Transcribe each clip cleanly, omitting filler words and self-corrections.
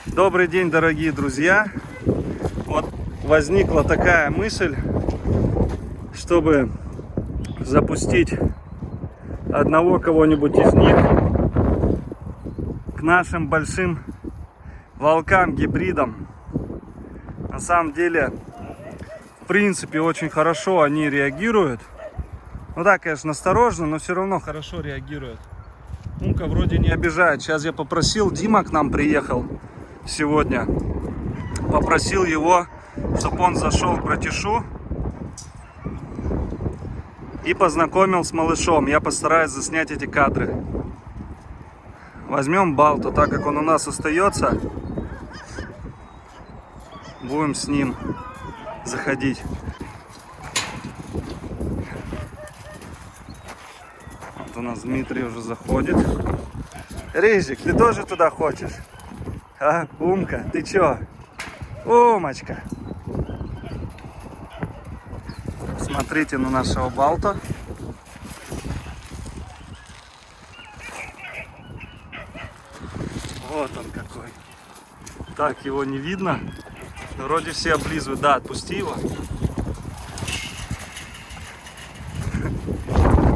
Добрый день, дорогие друзья. Вот возникла такая мысль, чтобы запустить одного кого-нибудь из них к нашим большим волкам-гибридам. На самом деле, в принципе, очень хорошо они реагируют. Ну да, конечно, осторожно, но все равно хорошо реагируют. Умка вроде не обижает. Сейчас я попросил, Дима к нам приехал сегодня. Попросил его, чтобы он зашел к братишу и познакомил с малышом. Я постараюсь заснять эти кадры. Возьмем Балту, так как он у нас остается. Будем с ним заходить. Вот у нас Дмитрий уже заходит. Рыжик, ты тоже туда хочешь? А, Умка, ты чё? Умочка. Смотрите на нашего Балта. Вот он какой. Так, его не видно. Вроде все облизывают. Да, отпусти его.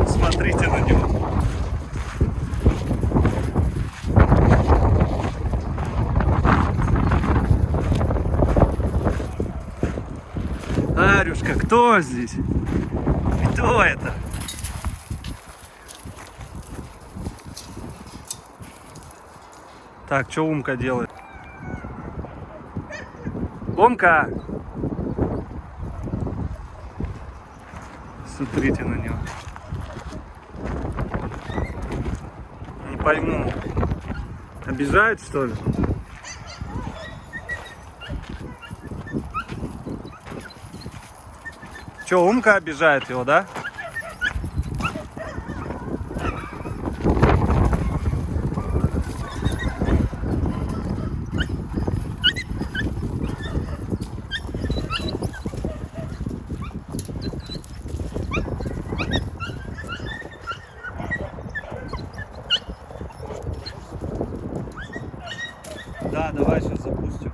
Смотрите на него. Арюшка, кто здесь? Кто это? Так, что Умка делает? Умка! Смотрите на него. Не пойму. Обижает, что ли? Че, Умка обижает его, да? Да, давай сейчас запустим.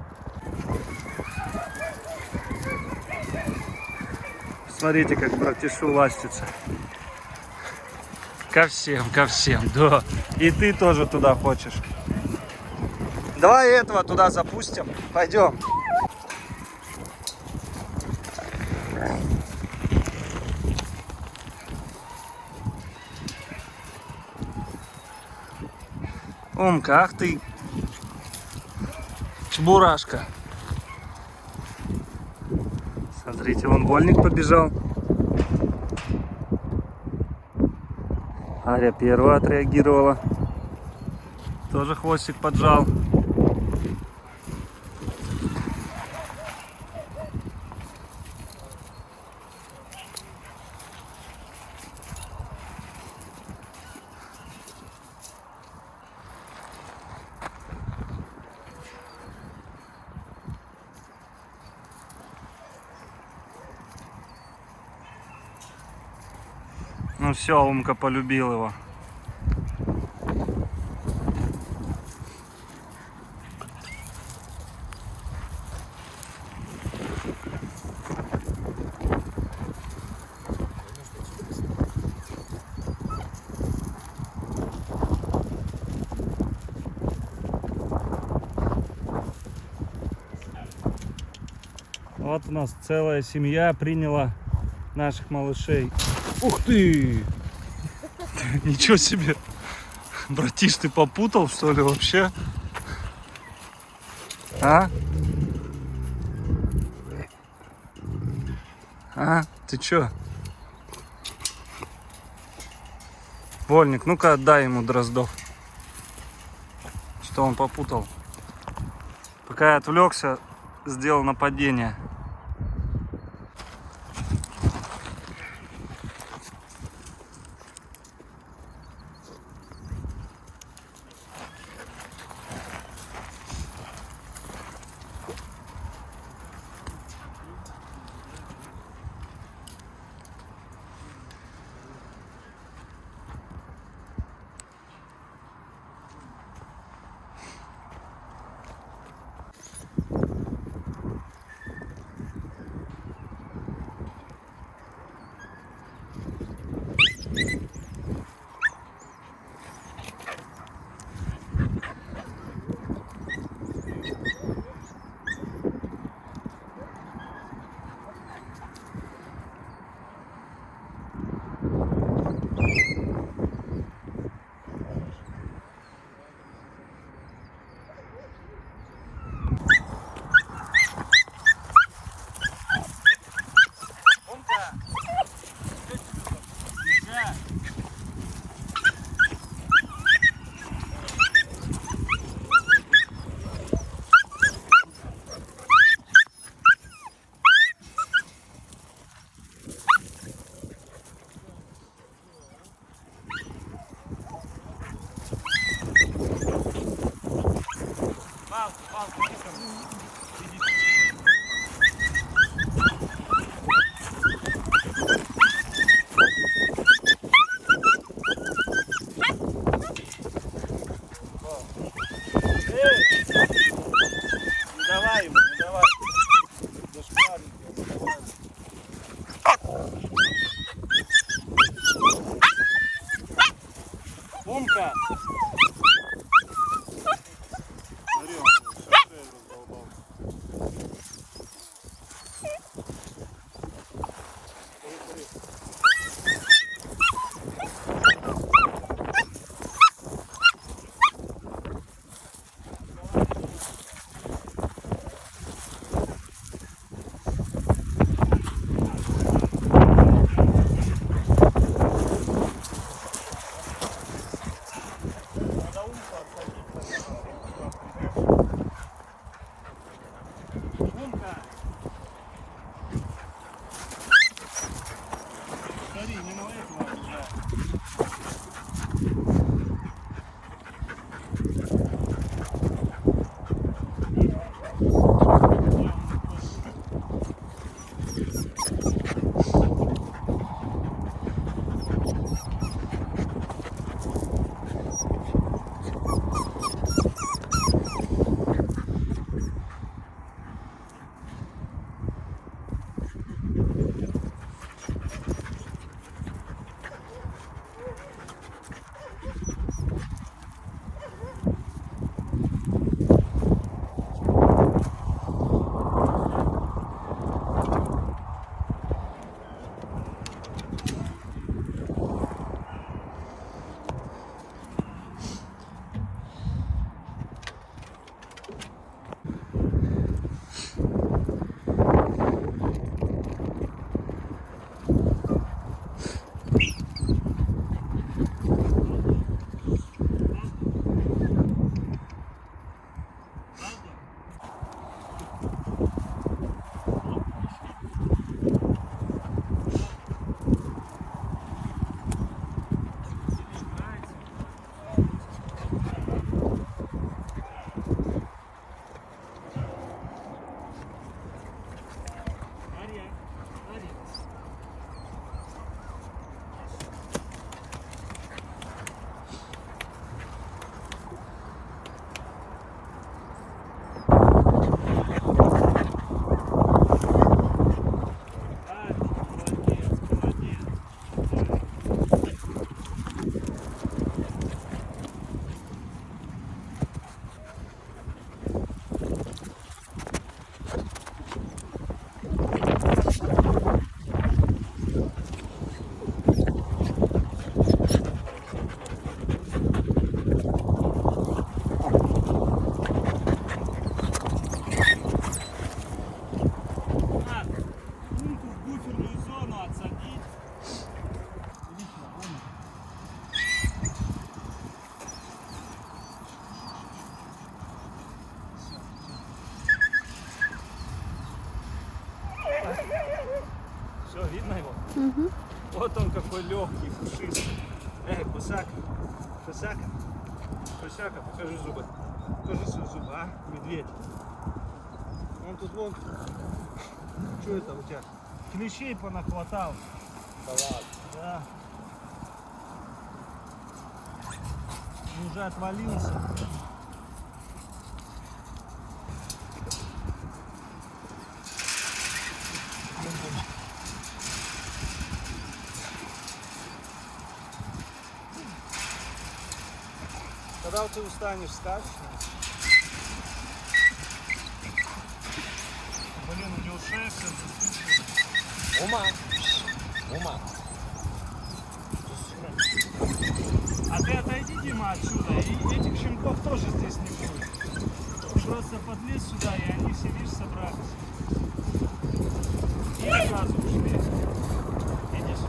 Смотрите, как братишу ластится. Ко всем, да. И ты тоже туда хочешь. Давай этого туда запустим. Пойдем. Умка, ах ты, чебурашка. Смотрите, вон вольник побежал. Аря первая отреагировала. Тоже хвостик поджал. Ну все, Умка полюбил его. Вот у нас целая семья приняла наших малышей. Ух ты! Ничего себе! Братиш, ты попутал, что ли, вообще? А? А? Ты чё? Вольник, ну-ка отдай ему Дроздов. Что он попутал? Пока я отвлекся, сделал нападение. Палку, иди ко мне. Иди. Не давай ему, не давай. Зашкварник, не давай. Умка! Смотри, он шею раздолбал. Умка! Смотри, не на этого, да. Все, видно его? Угу. Вот он какой легкий, пушистый. Кусака, Кусака, Кусака, покажи зубы. Покажи свои зубы, а, медведь. Он тут вон, что это у тебя? Клещей понахватал. Да ладно. Да. Он уже отвалился. Когда ты устанешь, скажешь? Блин, у него шея вся засушена. Ума. А ты отойди, Дима, отсюда, и этих щенков тоже здесь не будет. Просто подлезь сюда, и они все, видишь, собрались. И сразу ушли. Видишь?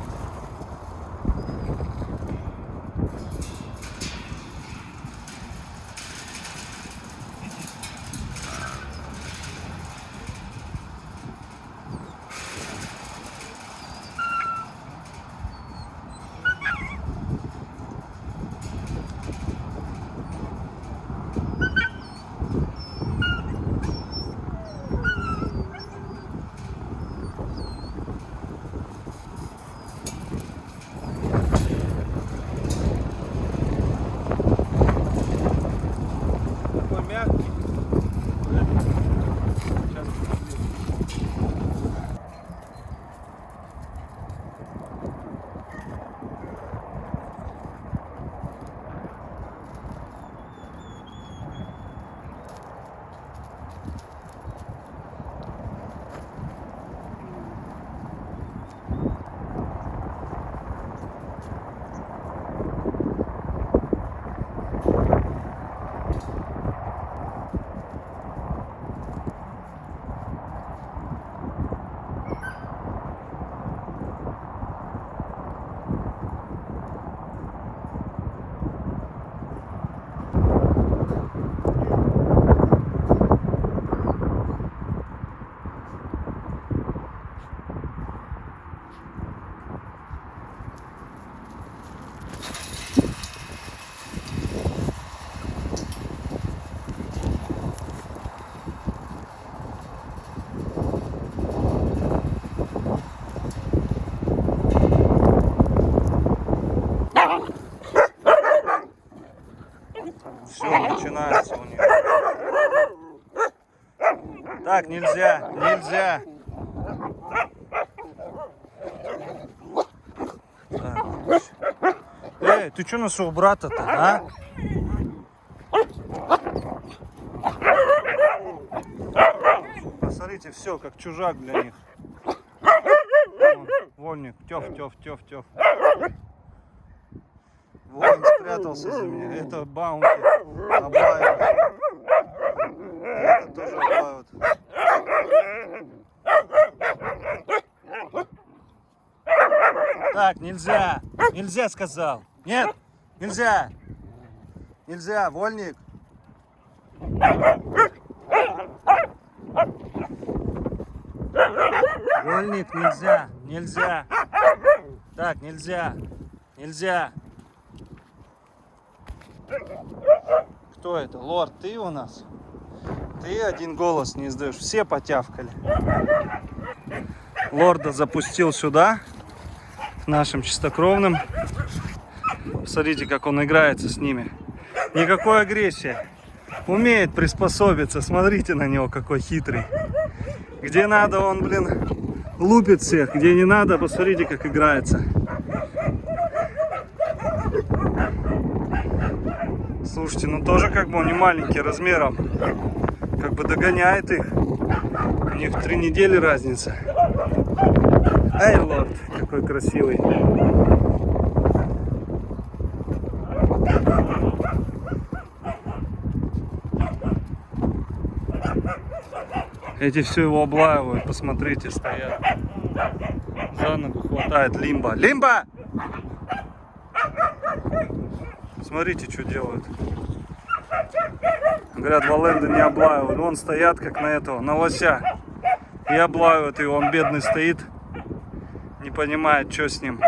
Так, нельзя, нельзя. Так. Эй, ты что нашел брата-то, а? Посмотрите, все, как чужак для них. Вон, вольник, тёф. Вольник спрятался за меня. Это баунти. Облаивают. Это тоже облаивают. Так, нельзя. Нельзя, сказал. Нет, нельзя. Нельзя, вольник. Вольник, нельзя. Нельзя. Так, нельзя. Нельзя. Кто это? Лорд, ты у нас? Ты один голос не издаешь. Все потявкали. Лорда запустил сюда, к нашим чистокровным. Посмотрите, как он играется с ними. Никакой агрессии. Умеет приспособиться. Смотрите на него, какой хитрый. Где надо, он, блин, лупит всех. Где не надо, посмотрите, как играется. Слушайте, ну тоже как бы он не маленький размером. Как бы догоняет их. У них 3 недели разница. Эй, лорд, какой красивый. Эти все его облаивают, посмотрите, стоят. За ногу хватает Лимба. Лимба! Смотрите, что делают. Говорят, Валенда не облаивают. Вон стоят, как на этого, на лося. И облаивают его. Он бедный стоит. Не понимает, что с ним.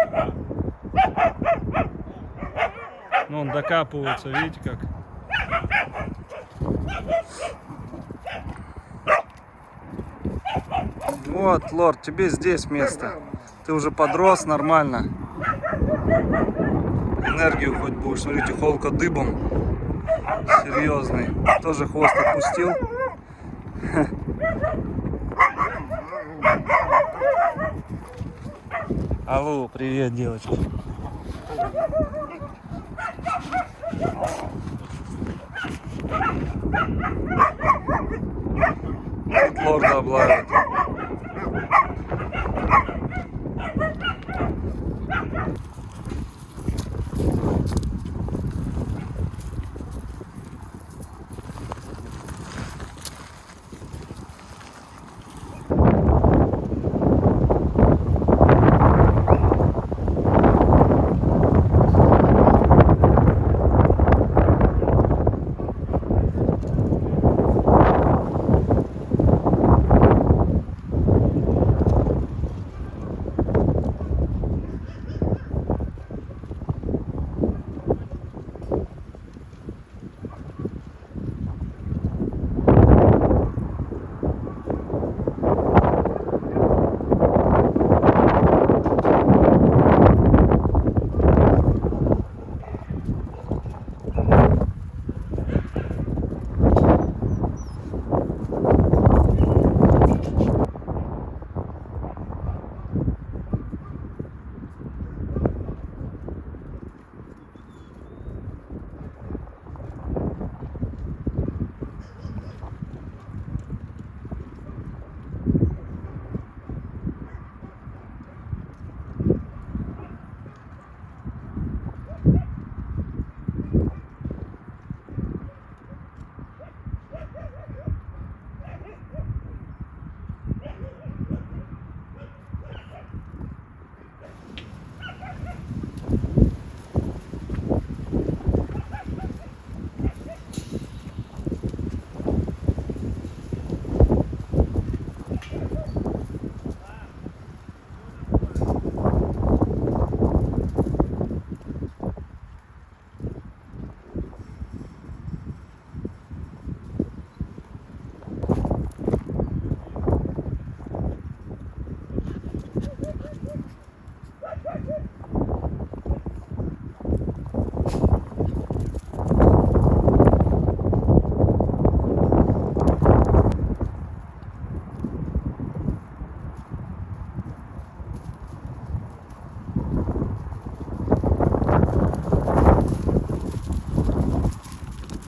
Ну, он докапывается, видите как. Вот, лорд, тебе здесь место. Ты уже подрос нормально. Энергию хоть будешь. Смотрите, холка дыбом. Серьезный. Тоже хвост отпустил. Алло, привет, девочка. Тут лорда облавят.